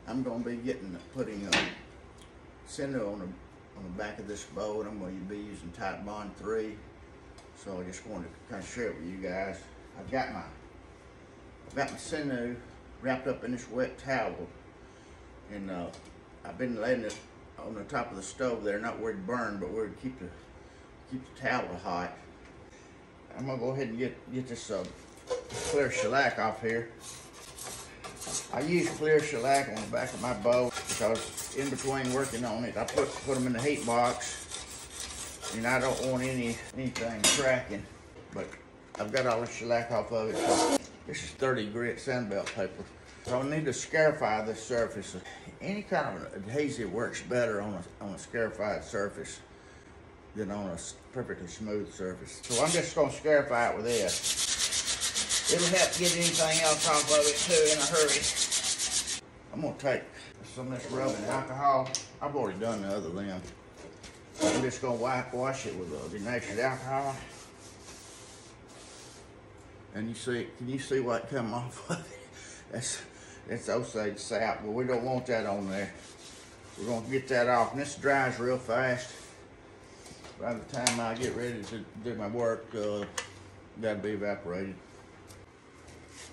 I'm going to be putting Sinew on the back of this bow, and I'm going to be using Titebond 3. So I just wanted to kind of share it with you guys. I've got my Sinew wrapped up in this wet towel, and I've been letting it on the top of the stove there, not where it burned, but where it keep the towel hot. I'm gonna go ahead and get this clear shellac off here. I use clear shellac on the back of my bow because in between working on it, I put them in the heat box, and I don't want anything cracking. But I've got all the shellac off of it. So this is 30 grit sandbelt paper. So I need to scarify this surface. Any kind of adhesive works better on a scarified surface than on a perfectly smooth surface. So I'm just gonna scarify it with this. It'll help get anything else off of it too in a hurry. I'm gonna take some of this rubbing alcohol. I've already done the other limb. I'm just gonna wash it with denatured alcohol. And can you see what come off of it? That's Osage sap, but we don't want that on there. We're gonna get that off, and this dries real fast. By the time I get ready to do my work, that'll be evaporated.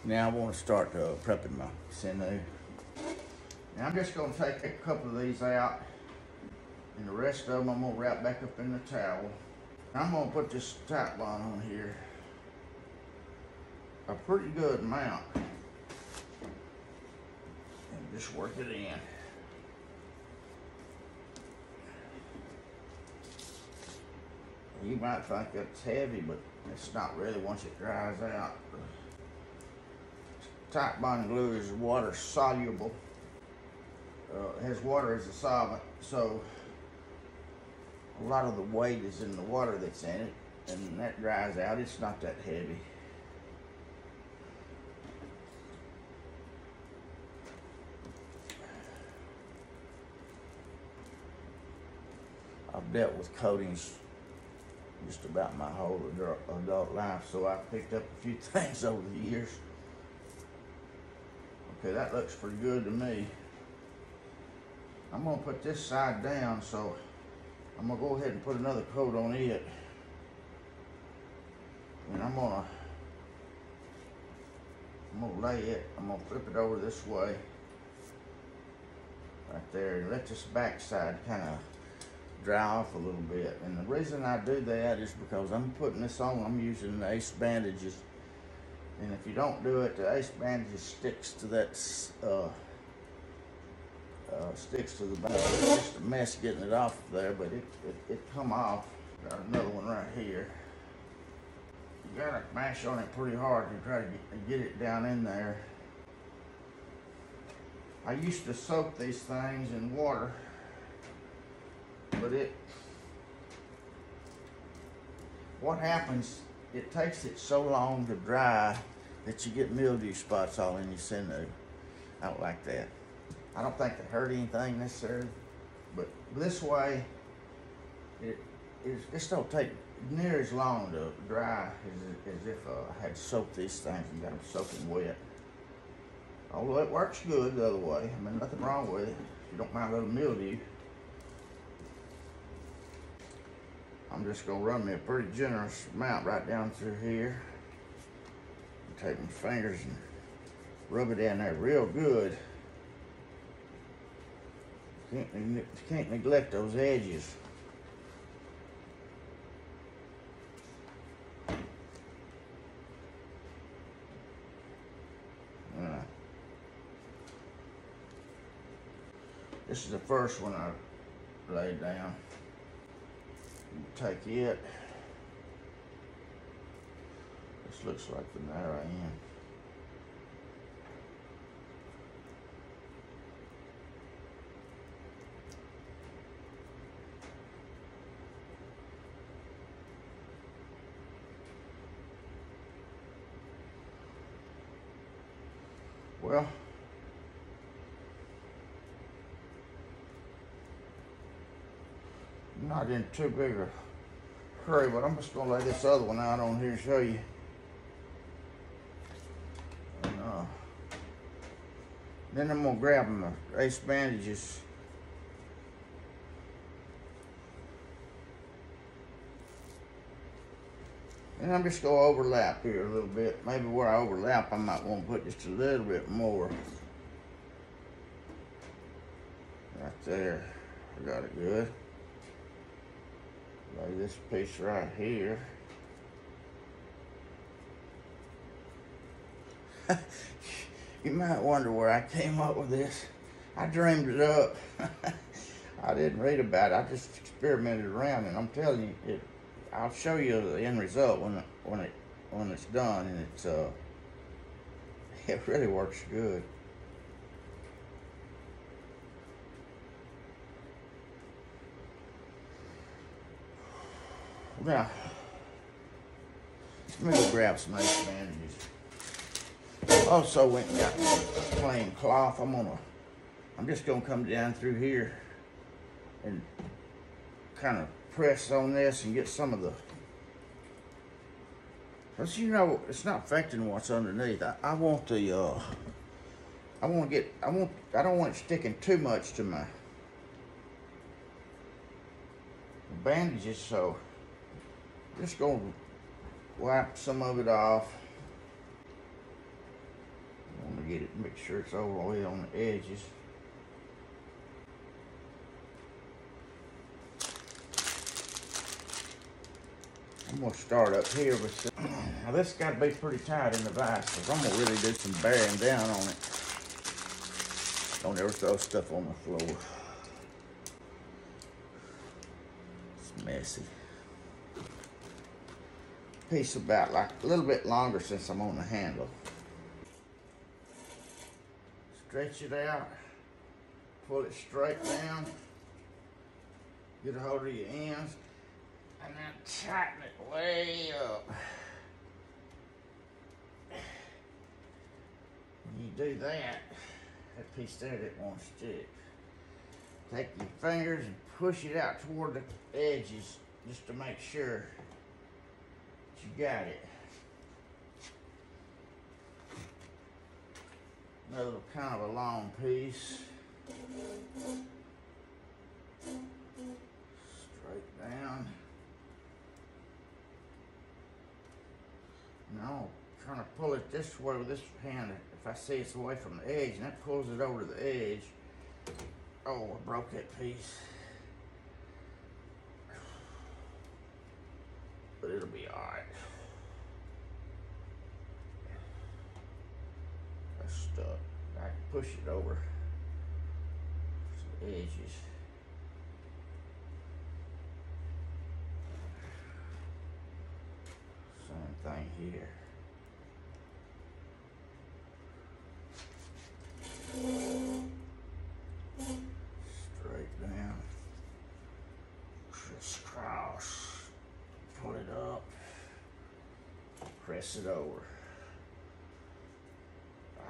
Now I want to start prepping my Sinew. Now I'm just going to take a couple of these out, and the rest of them I'm going to wrap back up in the towel. I'm going to put this Titebond on here a pretty good amount, and just work it in. You might think it's heavy, but it's not really once it dries out. Titebond glue is water soluble. It has water as a solvent, so a lot of the weight is in the water that's in it, and when that dries out, it's not that heavy. I've dealt with coatings just about my whole adult life, so I've picked up a few things over the years. Okay, that looks pretty good to me. I'm gonna put this side down, so I'm gonna go ahead and put another coat on it. And I'm gonna lay it, I'm gonna flip it over this way, right there, and let this back side kind of dry off a little bit. And the reason I do that is because I'm putting this on, I'm using the ace bandages, and if you don't do it, the ace bandages sticks to that sticks to the band. It's just a mess getting it off there, but it come off. Got another one right here. You gotta mash on it pretty hard to try to get it down in there. I used to soak these things in water, but what happens, it takes it so long to dry that you get mildew spots all in your Sinew. I don't like that. I don't think it hurt anything necessarily, but this way, it don't take near as long to dry as if I had soaked these things and got them soaking wet. Although it works good the other way. I mean, nothing wrong with it if you don't mind a little mildew. I'm just gonna run me a pretty generous amount right down through here. Take my fingers and rub it in there real good. Can't neglect those edges. This is the first one I laid down. Take it. This looks like the narrow end. Well, I'm not in too big a hurry, but I'm just gonna lay this other one out on here and show you. And Then I'm gonna grab my ace bandages. And I'm just gonna overlap here a little bit. Maybe where I overlap, I might want to put just a little bit more. Right there, I got it good. Lay this piece right here. You might wonder where I came up with this. I dreamed it up. I didn't read about it. I just experimented around, and I'm telling you, I'll show you the end result when it's done, and it really works good. Now, let me go grab some ace bandages. Also went and got plain cloth. I'm just gonna come down through here and kind of press on this and get some of the, because you know it's not affecting what's underneath. I don't want it sticking too much to my bandages, so I'm just gonna wipe some of it off. I want to get it, make sure it's all the way on the edges. I'm gonna start up here with now this got to be pretty tight in the vise, because I'm gonna really do some bearing down on it. Don't ever throw stuff on the floor. It's messy. Piece about like a little bit longer since I'm on the handle. Stretch it out, pull it straight down, get a hold of your ends, and then tighten it way up. When you do that, that piece there that won't stick, take your fingers and push it out toward the edges just to make sure that you got it. Another kind of a long piece. Straight down. Now I'm trying to pull it this way with this hand. If I see it's away from the edge, and that pulls it over to the edge. Oh, I broke that piece. But it'll be alright. That's stuck. I can push it over to the edges. Same thing here. Straight down, crisscross, pull it up, press it over.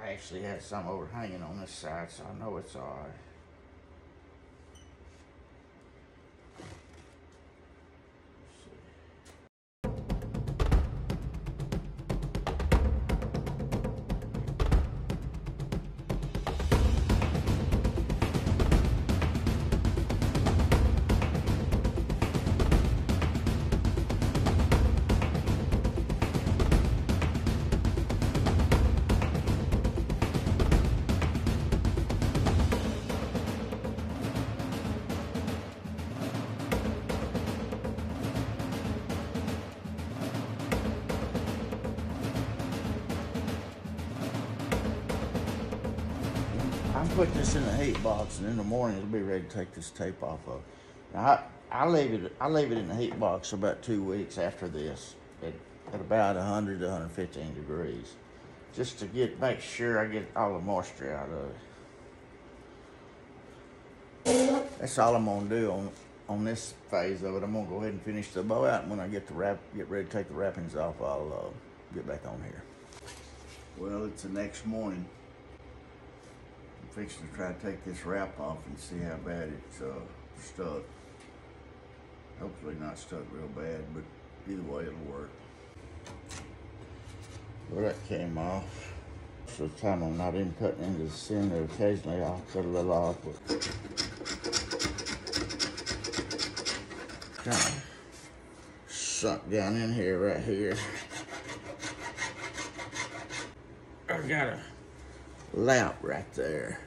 I actually had some overhanging on this side, so I know it's all right. I'm putting this in the heat box, and in the morning it'll be ready to take this tape off of. Now I leave it in the heat box for about 2 weeks after this, at about 100 to 115 degrees, just to make sure I get all the moisture out of it. That's all I'm gonna do on this phase of it. I'm gonna go ahead and finish the bow out, and when I get ready to take the wrappings off, I'll get back on here. Well, it's the next morning. I'm fixing to try to take this wrap off and see how bad it's stuck. Hopefully not stuck real bad, but either way it'll work. Well, that came off. most of the time I'm not even cutting into the Sinew. Occasionally I'll cut a little off, but kind of sunk down in here, right here. I got a lap right there.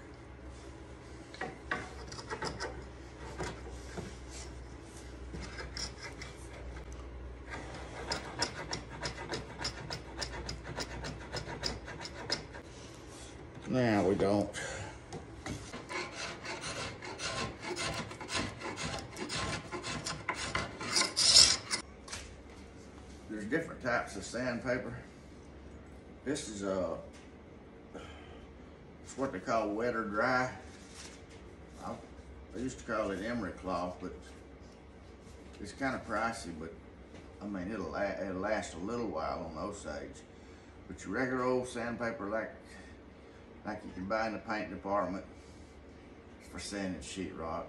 Now we don't. There's different types of sandpaper. This is it's what they call wet or dry. I used to call it emery cloth, but it's kind of pricey. But I mean, it'll last a little while on Osage. But your regular old sandpaper, like you can buy in the paint department for sanding sheetrock,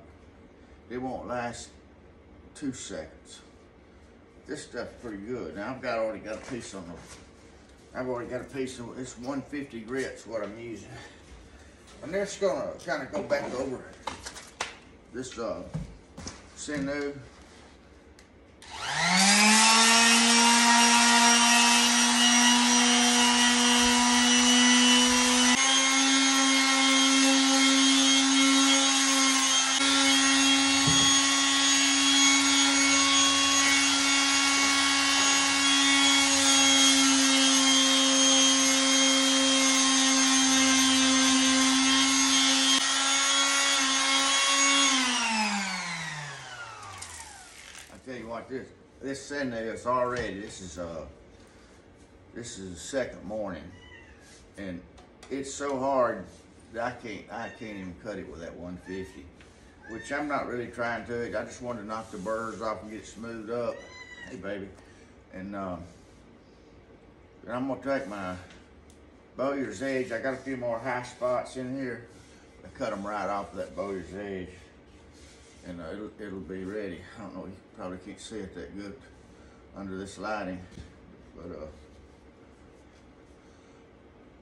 it won't last 2 seconds. This stuff's pretty good. Now I've already got a piece on the. I've already got a piece of this 150 grits, what I'm using. I'm just gonna kind of go back over this Sinew. Tell you what, this Sinew is already. This is the second morning, and it's so hard that I can't even cut it with that 150. Which I'm not really trying to. I just wanted to knock the burrs off and get it smoothed up. Hey, baby, and I'm gonna take my bowyer's edge. I got a few more high spots in here. I cut them right off of that bowyer's edge. And it'll be ready. I don't know, you probably can't see it that good under this lighting, but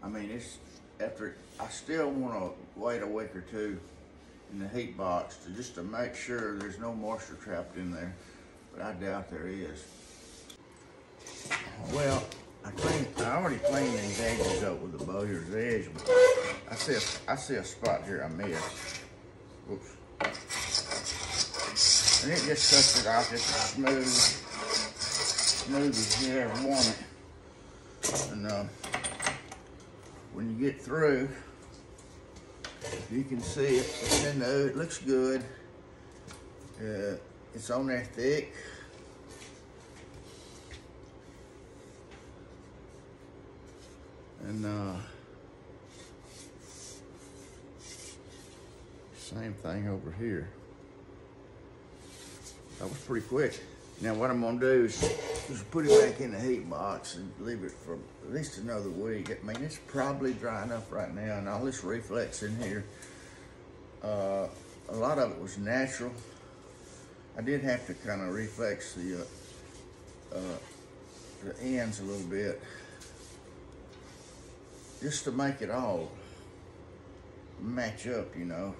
I mean, it's after. I still want to wait a week or two in the heat box just to make sure there's no moisture trapped in there, but I doubt there is. Well, I already cleaned these edges up with the bowyer's edge, but I see a spot here I missed. Whoops. And it just cuts it off just as smooth as you ever want it. And when you get through, you can see it's in there. It looks good. It's on there thick. And same thing over here. That was pretty quick. Now what I'm gonna do is put it back in the heat box and leave it for at least another week. I mean, it's probably dry enough right now, and all this reflex in here, a lot of it was natural. I did have to kind of reflex the ends a little bit, just to make it all match up, you know.